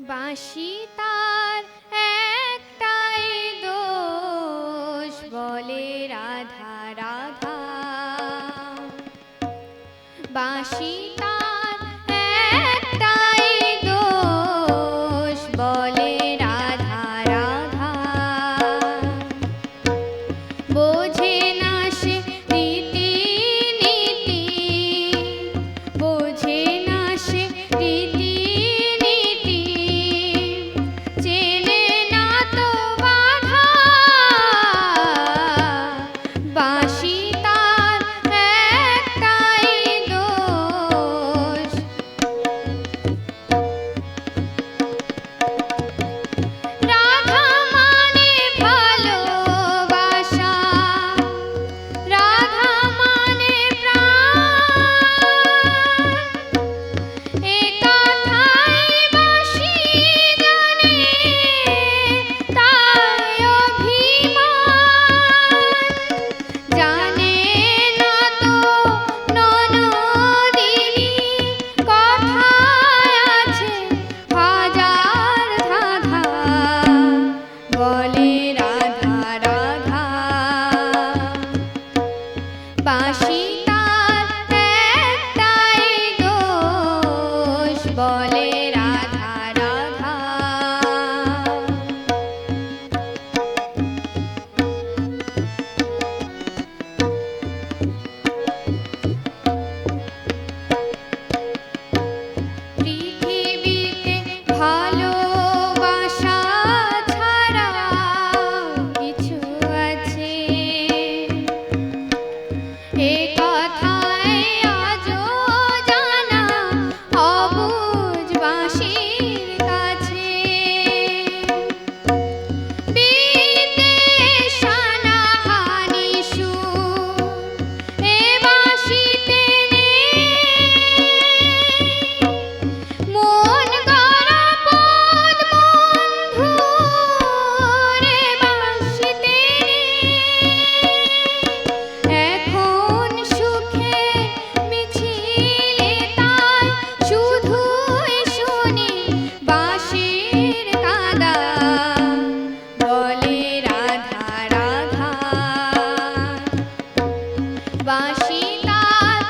বাঁশি তার একটাই দোষ, বলে রাধা রাধা। বাঁশি তার একটাই দোষ, বলে রাধা রাধা। বোঝে না সে রীতি নীতি, বোঝে না সে রীতি নীতি, চেনে না তো বাধা। বাঁশি তার একটাই দোষ। রাধা মানে ভালোবাসা, রাধা মানে প্রাণ, এ কথাই বাঁশি জানে, তাই অভিমান। জানে না তো ননদিনী, কথায় আছে হাজার ধাঁধা, বলে রাধা রাধা। বাঁশি তার একটাই দোষ, বলে রাধা রাধা। পৃথিবীতে ভালোবাসা ছাড়া কিছু আছে, এ কথাই আজও জানা অবুঝ বাঁশির কাছে। বিদেশানা হানি সুর এ বাঁশিতে নেই, মন গড়া পদ বন্ধুর এ বাঁশিতে নেই। এখন সুখে মিছিলে তাই শুধুই শুনি বাঁশির কাঁদা, বলে রাধা রাধা। বাঁশি তার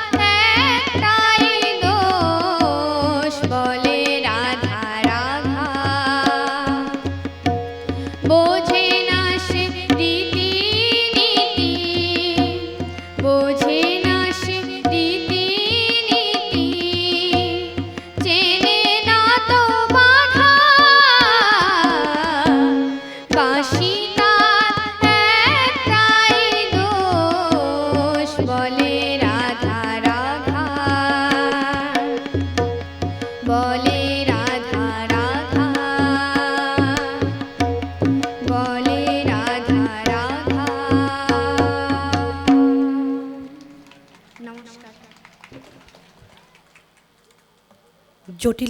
একটাই দোষ, বলে রাধা রাধা। বোঝে না সে রীতি নীতি, বোঝে না সে রীতি নীতি, চেনে না তো বাধা। বাঁশি তার একটাই দোষ, বলে রাধা রাধা, বলে রাধা রাধা, বলে রাধা রাধা। নমস্কার। জটিল